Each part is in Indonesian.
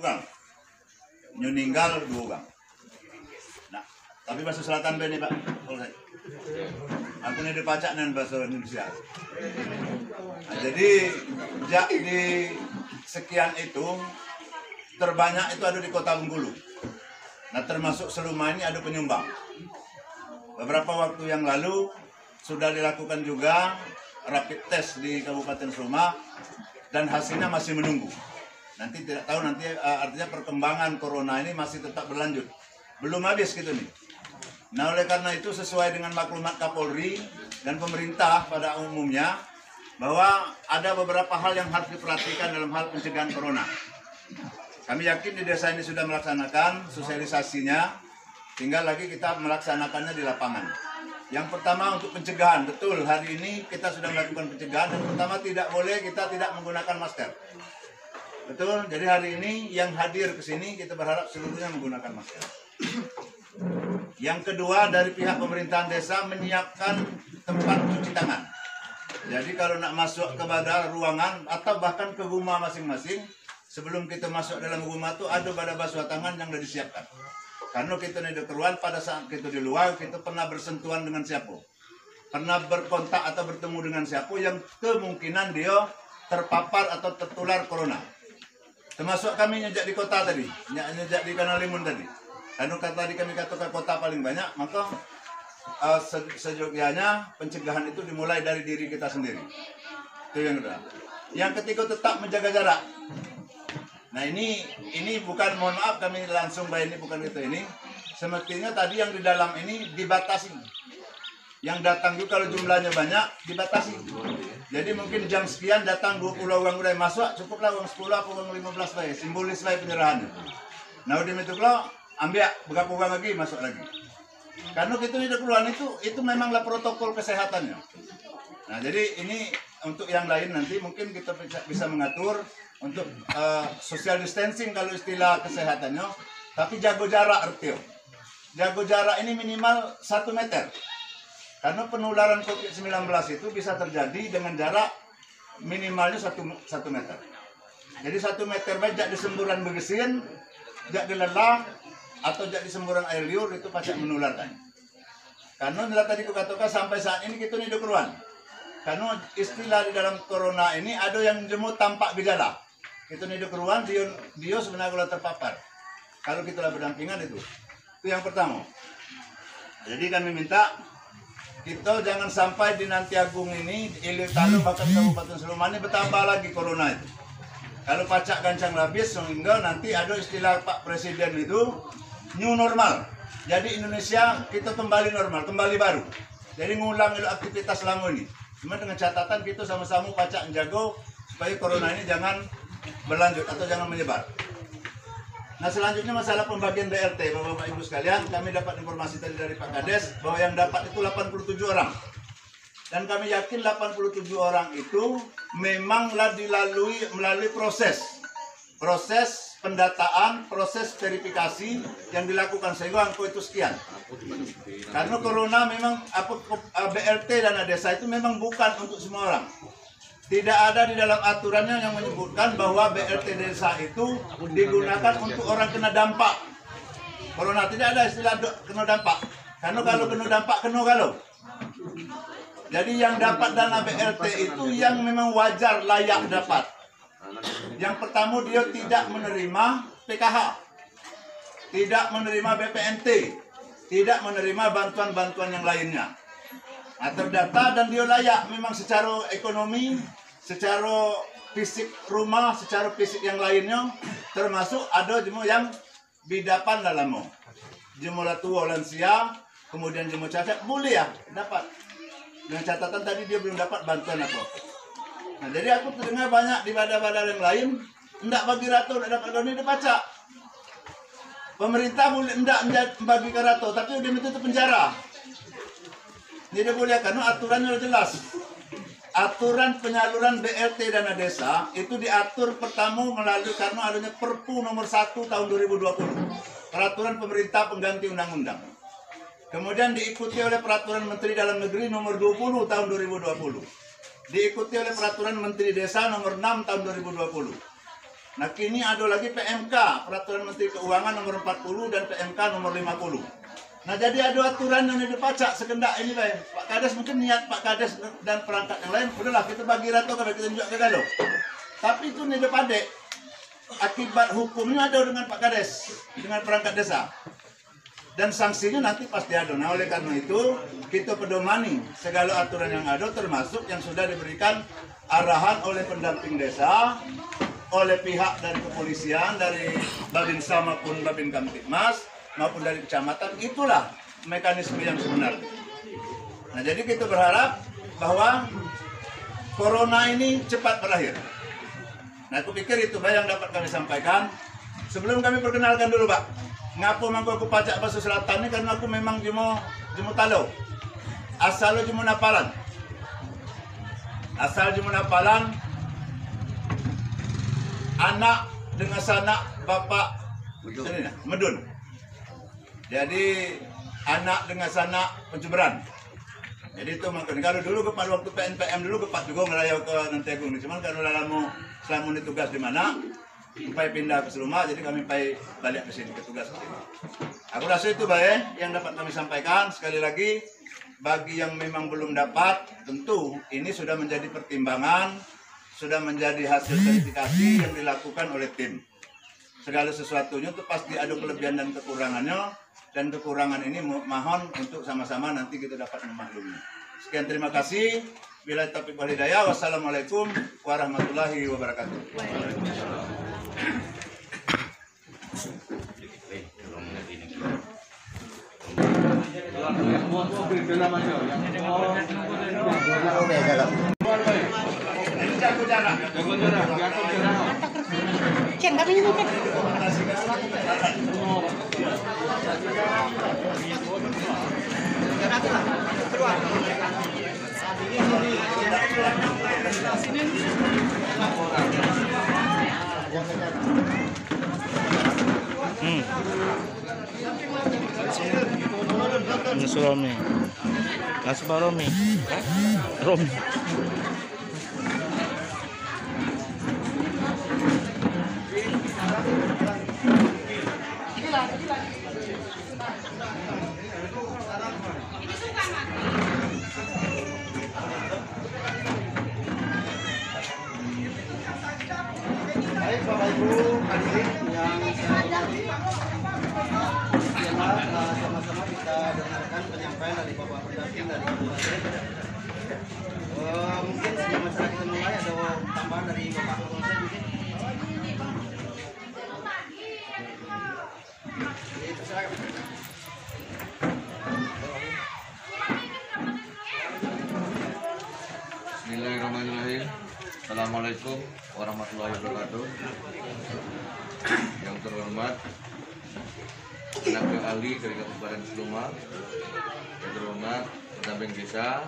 orang. Meninggal 2 orang. Nah, tapi bahasa selatan ini Pak. Aku ini dipacak dengan bahasa Indonesia. Nah, jadi di sekian itu terbanyak itu ada di Kota Bengkulu. Nah, termasuk Seluma ini ada penyumbang. Beberapa waktu yang lalu sudah dilakukan juga rapid test di Kabupaten Seluma dan hasilnya masih menunggu. Nanti tidak tahu nanti artinya perkembangan corona ini masih tetap berlanjut. Belum habis gitu nih. Nah, oleh karena itu sesuai dengan maklumat Kapolri dan pemerintah pada umumnya bahwa ada beberapa hal yang harus diperhatikan dalam hal pencegahan corona. Kami yakin di desa ini sudah melaksanakan sosialisasinya. Tinggal lagi kita melaksanakannya di lapangan. Yang pertama untuk pencegahan, betul hari ini kita sudah melakukan pencegahan. Yang pertama tidak boleh kita tidak menggunakan masker. Betul, jadi hari ini yang hadir ke sini kita berharap seluruhnya menggunakan masker. Yang kedua dari pihak pemerintahan desa menyiapkan tempat cuci tangan. Jadi kalau nak masuk ke ruangan atau bahkan ke rumah masing-masing, sebelum kita masuk dalam rumah itu ada pada basuh tangan yang sudah disiapkan. Karena kita di keruan pada saat kita di luar, kita pernah bersentuhan dengan siapa. Pernah berkontak atau bertemu dengan siapa yang kemungkinan dia terpapar atau tertular corona. Termasuk kami nyejak di kota tadi, nyejak di Kanal Limun tadi. Karena tadi kami katakan kota paling banyak, maka sejogjanya pencegahan itu dimulai dari diri kita sendiri. Itu yang kedua. Yang ketiga tetap menjaga jarak. Nah ini bukan, mohon maaf kami langsung ini bukan itu ini. Semestinya tadi yang di dalam ini dibatasi. Yang datang juga kalau jumlahnya banyak dibatasi. Jadi mungkin jam sekian datang 20 orang udah masuk, cukuplah uang 10 atau uang 15 baik, simbolis baik penyerahannya. Nah udah itu kalau ambil beberapa orang lagi masuk lagi. Karena kita di keluar itu memanglah protokol kesehatannya. Nah jadi ini untuk yang lain nanti mungkin kita bisa mengatur untuk social distancing kalau istilah kesehatannya, tapi jaga jarak Artio. Jaga jarak ini minimal 1 meter. Karena penularan COVID-19 itu bisa terjadi dengan jarak minimalnya 1 meter. Jadi 1 meter baik jak di semburan bergesin, jak di lelah, atau jak di semburan air liur itu pasti menularkan. Karena nilai tadi kukatakan sampai saat ini kita hidup keruan. Karena istilah di dalam corona ini ada yang jemput tampak gejala. Kita hidup keruan, dia sebenarnya kalau terpapar. Kalau kita berdampingan itu yang pertama. Jadi kami minta kita jangan sampai di Nanti Agung ini, Ilir Talu bahkan Kabupaten Seluma ini bertambah lagi corona itu. Kalau pacak gancang labis sehingga nanti ada istilah Pak Presiden itu new normal. Jadi Indonesia kita kembali normal, kembali baru. Jadi ngulang aktivitas lama ini. Cuma dengan catatan kita sama-sama pacak menjaga supaya corona ini jangan berlanjut atau jangan menyebar. Nah selanjutnya masalah pembagian BLT, Bapak Ibu sekalian, kami dapat informasi tadi dari Pak Kades bahwa yang dapat itu 87 orang. Dan kami yakin 87 orang itu memanglah melalui proses pendataan, proses verifikasi yang dilakukan sehingga angka itu sekian. Karena corona memang BLT dana desa itu memang bukan untuk semua orang. Tidak ada di dalam aturannya yang menyebutkan bahwa BLT desa itu digunakan untuk orang kena dampak corona. Tidak ada istilah kena dampak. Karena kalau kena dampak, kena galau. Jadi yang dapat dana BLT itu yang memang wajar, layak dapat. Yang pertama dia tidak menerima PKH, tidak menerima BPNT, tidak menerima bantuan-bantuan yang lainnya. Nah, terdata dan dia layak memang secara ekonomi, secara fisik rumah, secara fisik yang lainnya, termasuk ada jemaah yang bidapan dalam jemaah tua lansia, kemudian jemaah cacat boleh ya dapat. Dengan catatan tadi dia belum dapat bantuan apa. Nah, jadi aku terdengar banyak di badan-badan yang lain enggak bagi ratu, enggak dapat doni dibaca. Pemerintah boleh enggak bagi ke ratu, tapi udah itu penjara. Tidak boleh karena aturannya jelas. Aturan penyaluran BLT dana desa itu diatur pertama melalui karena adanya Perpu nomor 1 tahun 2020. Peraturan pemerintah pengganti undang-undang. Kemudian diikuti oleh Peraturan Menteri Dalam Negeri nomor 20 tahun 2020. Diikuti oleh Peraturan Menteri Desa nomor 6 tahun 2020. Nah kini ada lagi PMK, Peraturan Menteri Keuangan nomor 40 dan PMK nomor 50. Nah jadi ada aturan yang dipacak sekendak ini Pak Kades, mungkin niat Pak Kades dan perangkat yang lain, udahlah kita bagi rata kalau kita tunjuk ke galau. Tapi itu nih padek, akibat hukumnya ada dengan Pak Kades, dengan perangkat desa. Dan sanksinya nanti pasti ada. Nah oleh karena itu kita pedomani segala aturan yang ada, termasuk yang sudah diberikan arahan oleh pendamping desa, oleh pihak dari kepolisian, dari Babinsa maupun Babin Kamtibmas, maupun dari kecamatan. Itulah mekanisme yang sebenarnya. Nah jadi kita berharap bahwa corona ini cepat berakhir. Nah aku pikir itu yang dapat kami sampaikan. Sebelum kami perkenalkan dulu Pak, ngapo mangko aku pacak Pasu Selatan ini karena aku memang jemo talo. Asal jemo napalan. Asal jemo napalan. Anak dengan sanak bapak Medun. Jadi anak dengan sanak Pencuberan. Jadi itu makanya kalau dulu kepada waktu PNPM dulu kepat juga ngelayau ke Nantegung. Cuman kalau selama ini tugas di mana, supaya pindah ke Seluma, jadi kami balik ke sini ke tugas ke sini. Aku rasa itu baik yang dapat kami sampaikan. Sekali lagi bagi yang memang belum dapat, tentu ini sudah menjadi pertimbangan, sudah menjadi hasil verifikasi yang dilakukan oleh tim. Segala sesuatunya itu pasti ada kelebihan dan kekurangannya, dan kekurangan ini mohon untuk sama-sama nanti kita dapat memaklumi. Sekian, terima kasih. Bila taufiq wal hidayah. Wassalamualaikum warahmatullahi wabarakatuh. Romi. Kasih Pak Romi. Romi. Baik Bapak Ibu hadirin yang saya hormati, sama-sama kita dengarkan penyampaian dari Bapak pendamping dari Kabupaten. Mungkin sebelum masyarakat kita mulai ada tambahan dari Bapak Kapolsek mungkin. Bismillahirrahmanirrahim. Assalamualaikum warahmatullahi wabarakatuh. Yang terhormat tenaga ahli dari Kabupaten Seluma, yang terhormat pendamping desa,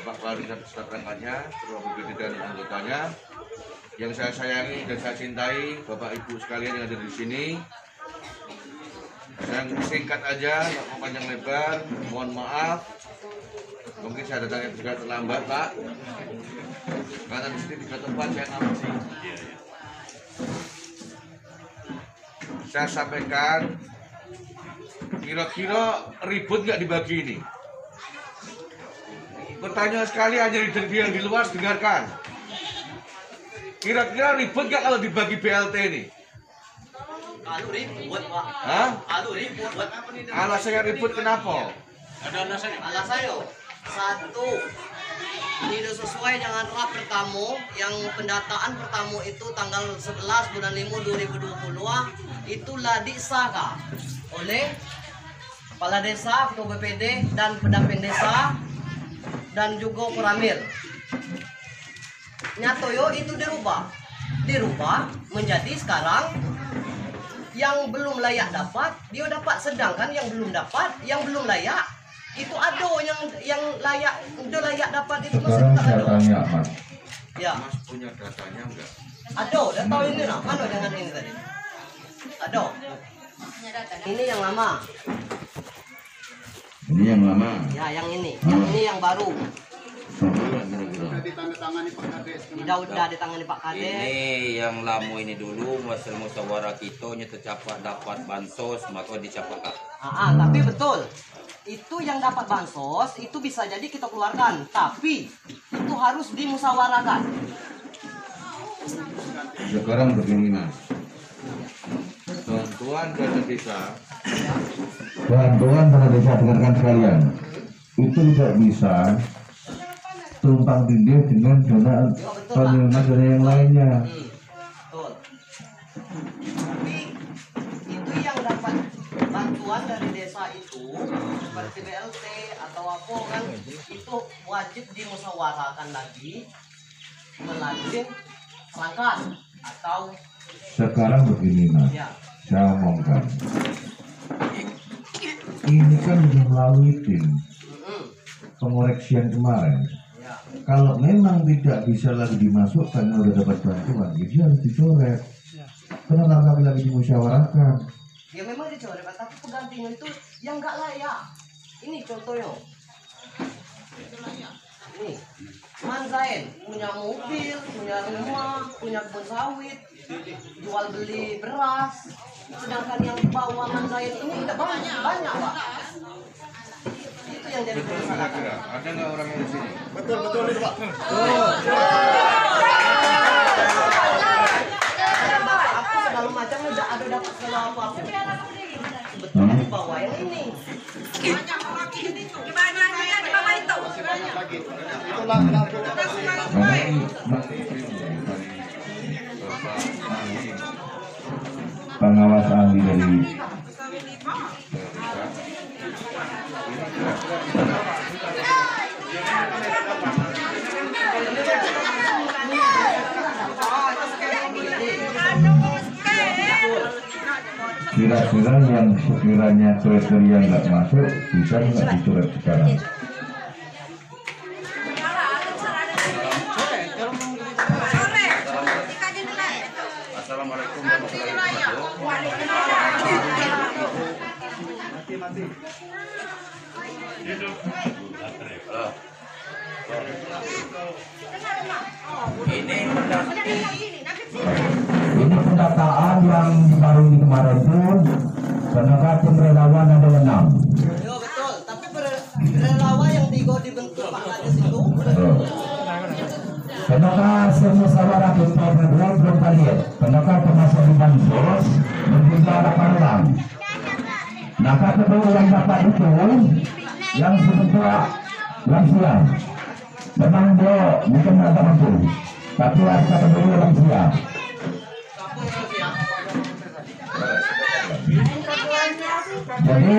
Bapak Kepala Desa beserta perangkatnya, Ketua BPD dan anggotanya, yang saya sayangi dan saya cintai, Bapak Ibu sekalian yang ada di sini. Yang singkat aja, nggak mau panjang lebar, mohon maaf. Mungkin saya datangnya juga terlambat, Pak. Karena di sini 3 tempat saya ngawasi. Saya sampaikan, kira-kira ribut nggak dibagi ini? Pertanyaan sekali hanya yang di luar dengarkan. Kira-kira ribut nggak kalau dibagi BLT ini? Kalau ribut Pak. Hah? Kalau ribut buat apa nih? Alasannya ribut kenapa? Alasannya satu, tidak sesuai dengan rap pertama yang pendataan pertama itu tanggal 11 bulan 5 2020 itulah disahkan oleh Kepala Desa, Ketua BPD dan pendamping desa dan juga Koramil. Nyatoyo itu dirubah menjadi sekarang yang belum layak dapat dia dapat, sedangkan yang belum layak itu ada yang layak, udah layak dapat itu masih tetap ada. Ya. Mas punya datanya enggak? Ada, udah tahu ini nah. Mana dengan ini tadi? Ada. Ini yang lama. Ini yang lama. Ya, yang ini yang baru. Bulan kira-kira. ditandatangani Pak Kades. Tidak udah ditangani Pak Kades. Ini yang lama ini dulu hasil musyawarah kita nya tercapai dapat bansos maka dicapai. Tapi betul. Itu yang dapat bansos itu bisa jadi kita keluarkan, tapi itu harus dimusyawarahkan. Sekarang begini Mas, bantuan dana desa, dengarkan sekalian, itu tidak bisa tumpang tindih dengan dana penerimaan dana yang lainnya. Betul. Tapi itu yang dapat bantuan dari desa itu seperti BLT atau apa kan itu wajib dimusyawarahkan lagi melalui perangkat atau Sekarang begini Mas, ya. saya omongkan, ini kan sudah melalui tim pengoreksian kemarin. Ya. Kalau memang tidak bisa lagi dimasukkan, udah dapat bantuan, jadi harus dicoret. Kenapa kami lagi dimusyawarahkan? Ya memang dicoret, tapi penggantinya itu yang nggak layak. Ini contohnya. Ini Manzain punya mobil, punya rumah, punya kebun sawit, jual beli beras. Sedangkan yang di bawah Manzain ini udah banyak Pak. Itu yang jadi permasalahan. Ada nggak orang yang di sini? Betul itu Pak. Aku segala macam udah ada dapat segala apa-apa. Sebetulnya di bawah yang ini. Itulah kenapa Pengawas ahli dari kira-kira yang sekiranya kriteria nggak masuk bisa nggak dicoret sekarang? Assalamualaikum warahmatullahi Ini pendataan yang baru ini kemarin pun tenaga tim relawan ada 6. Yo betul, tapi relawan yang dibentuk Pak Kades itu Tenaga semusyawarah tim program belum kalian. Tenaga termasuk di bansos berjumlah 8 orang. Nah kedua yang dapat itu yang sebentar lansia. Memang dia bukan ada mampu, tapi ada kedua lansia. Jadi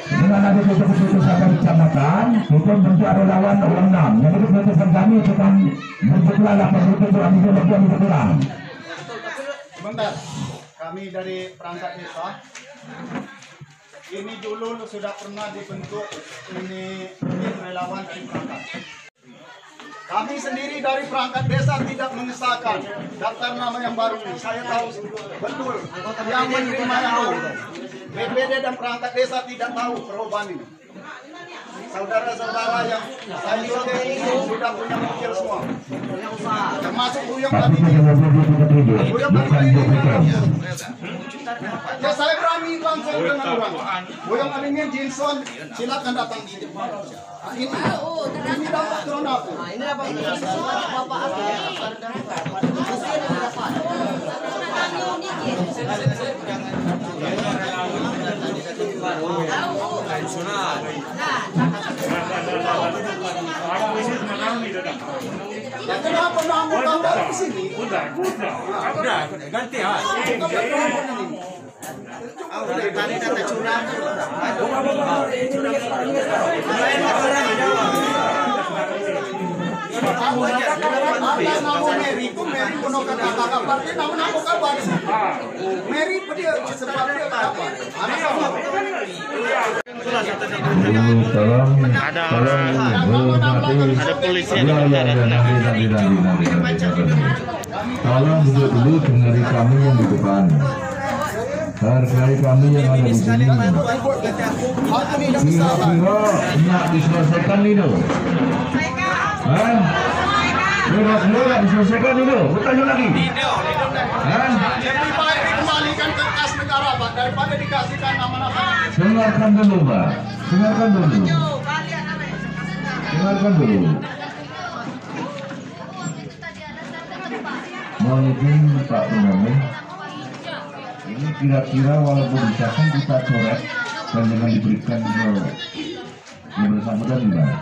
dengan ada keputusan dari kecamatan, kita bentuk relawan 6. Jadi keputusan kami akan bentuklah 8 itu ambil lebih kurang. Sebentar, kami dari perangkat desa. Ini dulu sudah pernah dibentuk ini tim relawan tim perangkat. Kami sendiri dari perangkat desa tidak mengesahkan daftar nama yang baru ini. Saya tahu betul yang menerima yang tahu. BPD dan perangkat desa tidak tahu perubahan ini. Saudara-saudara yang saya ini sudah punya mobil semua, termasuk Buyong tadi. Buyong tadi ya saya berani langsung dengan orang. Buyong Alimir Jinson silakan datang di depan. Ini dapat turun apa? ini apa? Bapak apa ya? Kenapa kamu gambar di sini? Udah, ganti ya. Dari tadi data curang. Ada nama Mary, ku Mary puno kata partai nama nama kabar. Mary dia sebab dia apa? Anak sama. Ada polisi yang bicara Tolong duduk dulu, dengar kami yang di depan. Hargai kami yang ada di sini. Kira-kira nak diselesaikan ini. Belum diselesaikan dulu. Bertanya lagi. Hah? Lebih baik dikembalikan ke kas negara, Pak, daripada dikasihkan nama-nama. Dengarkan dulu, Mbak. Dengarkan dulu. Dengarkan dulu. Mohon izin Pak Purnama. Ini kira-kira walaupun disahkan kita coret dan jangan diberikan ke yang bersangkutan gimana?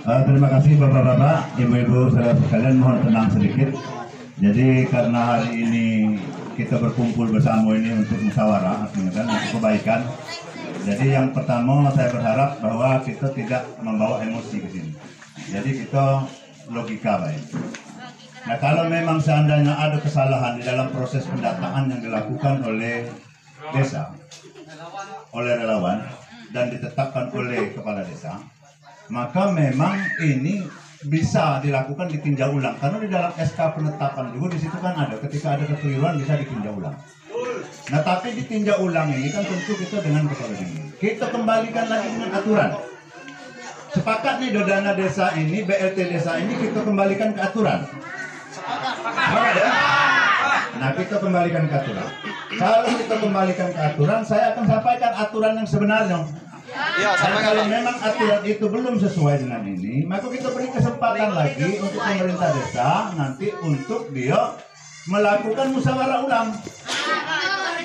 Terima kasih Bapak-Bapak, Ibu-Ibu, saudara sekalian, mohon tenang sedikit. Jadi karena hari ini kita berkumpul bersama ini untuk musyawarah, artinya kan untuk kebaikan. Jadi yang pertama saya berharap bahwa kita tidak membawa emosi ke sini. Jadi kita logika baik. Nah kalau memang seandainya ada kesalahan di dalam proses pendataan yang dilakukan oleh desa, oleh relawan dan ditetapkan oleh kepala desa, maka memang ini bisa dilakukan ditinjau ulang, karena di dalam SK penetapan juga di situ kan ada ketika ada kekeliruan bisa ditinjau ulang. Nah tapi ditinjau ulang ini kan tentu kita dengan kepala dingin. Kita kembalikan lagi dengan aturan. Sepakat nih dana desa ini, BLT desa ini kita kembalikan ke aturan. Sepakat ya? Nah kita kembalikan ke aturan. Kalau kita kembalikan ke aturan, saya akan sampaikan aturan yang sebenarnya. Dan kalau memang aturan itu belum sesuai dengan ini, maka kita beri kesempatan lagi untuk pemerintah desa nanti untuk dia melakukan musyawarah ulang.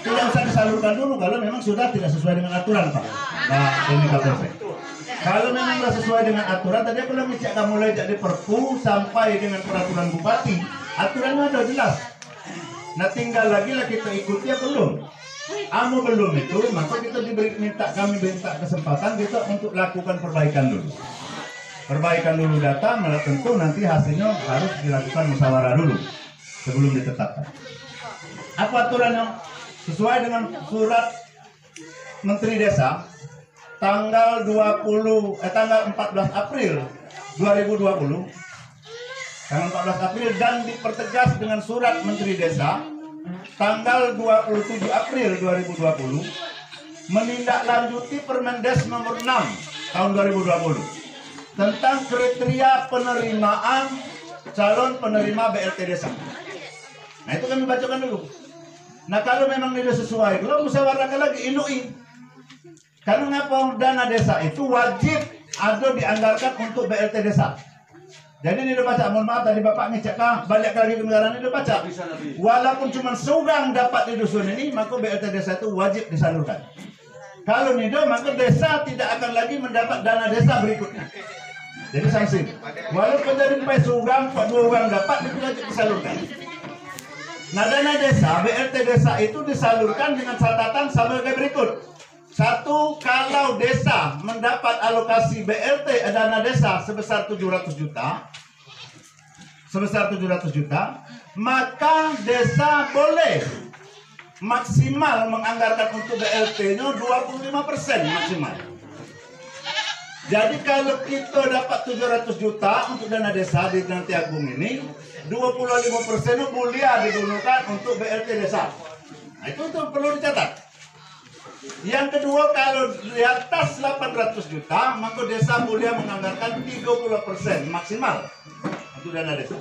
Tidak usah disalurkan dulu kalau memang sudah tidak sesuai dengan aturan, Pak. Nah, ini Kapolsek. Kalau memang sudah sesuai dengan aturan, tadi aku bilang cek mulai dari Perpu sampai dengan peraturan bupati, aturannya ada jelas. Nah, tinggal lagi lah kita ikuti ya belum. Anu belum itu, maka kita kami minta kesempatan kita untuk lakukan perbaikan dulu. Perbaikan dulu data, malah tentu nanti hasilnya harus dilakukan musyawarah dulu sebelum ditetapkan. Apa aturannya? Sesuai dengan surat Menteri Desa tanggal 14 April 2020. Tanggal 14 April dan dipertegas dengan surat Menteri Desa tanggal 27 April 2020 menindaklanjuti Permendes nomor 6 tahun 2020 tentang kriteria penerimaan calon penerima BLT desa. Nah itu kami bacakan dulu. Nah kalau memang tidak sesuai, kalau musyawarahkan lagi INUI. Karena ngapa dana desa itu wajib ada dianggarkan untuk BLT desa. Jadi ini udah baca, mohon maaf tadi Bapak ngecek balik lagi ke negara ini udah baca. Walaupun cuma seorang dapat di dusun ini, maka BLT desa itu wajib disalurkan. Kalau tidak, maka desa tidak akan lagi mendapat dana desa berikutnya. Jadi sanksi. Walaupun dari seorang, dua orang dapat, itu wajib disalurkan. Nah dana desa, BLT desa itu disalurkan dengan catatan sebagai berikut. Satu, kalau desa mendapat alokasi BLT dana desa sebesar 700 juta, maka desa boleh maksimal menganggarkan untuk BLT-nya 25% maksimal. Jadi kalau kita dapat 700 juta untuk dana desa di Nanti Agung ini, 25% boleh digunakan untuk BLT desa. Nah, itu perlu dicatat. Yang kedua, kalau di atas 800 juta, maka desa boleh menganggarkan 30% maksimal untuk dana desa.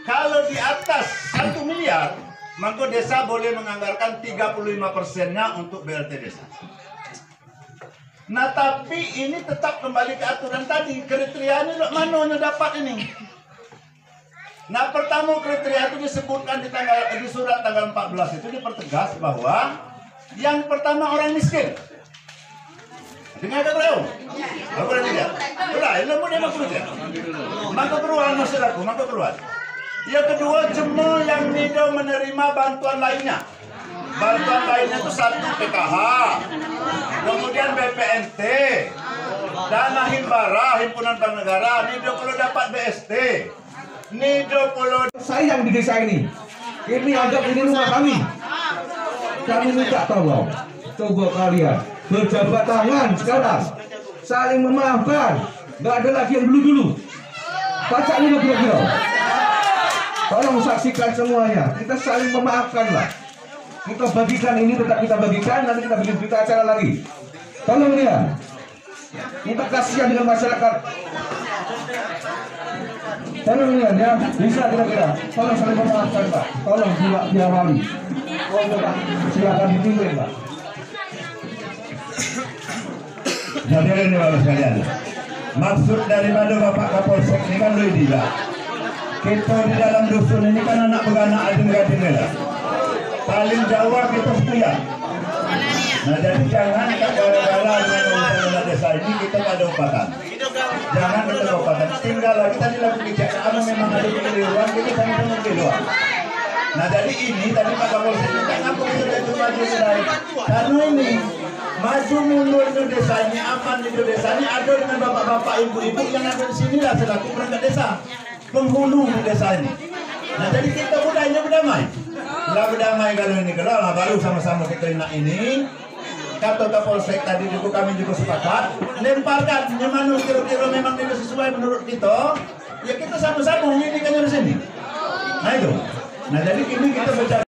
Kalau di atas 1 miliar, maka desa boleh menganggarkan 35%-nya untuk BLT desa. Nah, tapi ini tetap kembali ke aturan tadi. Kriterianya mana dapat ini? Nah, pertama kriteria itu disebutkan di surat tanggal 14 itu dipertegas bahwa yang pertama orang miskin. Dengar tak tahu? Apa dia? Udah, ilmu dia maksud dia. Maka keruan masyarakat, maka keruan. Yang kedua, jemaah yang tidak menerima bantuan lainnya. Bantuan lainnya itu satu PKH, kemudian BPNT, dana himbara, himpunan bank negara, nido perlu dapat BST, nido perlu. Sayang di desa ini. Ini anggap ini rumah kami. Kami minta tolong, coba kalian berjabat tangan sekarang, saling memaafkan, nggak ada lagi yang dulu. Baca ini kira-kira. Tolong saksikan semuanya. Kita saling memaafkan lah. Kita bagikan ini, tetap kita bagikan. Nanti kita bikin berita acara lagi. Tolong ya. Kita kasihan dengan masyarakat. Tolong ya, bisa kira-kira. Tolong saling memaafkan Pak. Tolong diawali. Oh Pak, silakan dipimpin Pak. Hadirin Bapak sekalian, maksud daripada Bapak Kapolsek ini kan lebih tidak. Kita di dalam dusun ini kan anak beranak adeng-adeng. Paling Jawa kita setia. Nah jadi jangan gara-gara dengan urusan desa ini kita nggak ada upatan. Jangan kita ada upatan. Tinggal lagi tadi lagi kebijakan memang ada kekeliruan, kita sama-sama keluar. Nah jadi ini tadi Pak Kapolsek kita ngapain kita itu maju dari karena ini maju mundur di desa ini, aman di desa ini ada dengan bapak-bapak, ibu-ibu yang ada di sini lah selaku perangkat desa, penghulu di desa ini. Nah jadi kita budayanya berdamai. Setelah berdamai kalau ini kalau baru sama-sama kita nak ini. Kata Kapolsek tadi juga kami juga sepakat lemparkan memang kira-kira memang tidak sesuai menurut kita, ya kita sama-sama ini kan di sini. Nah itu. Nah jadi ini kita baca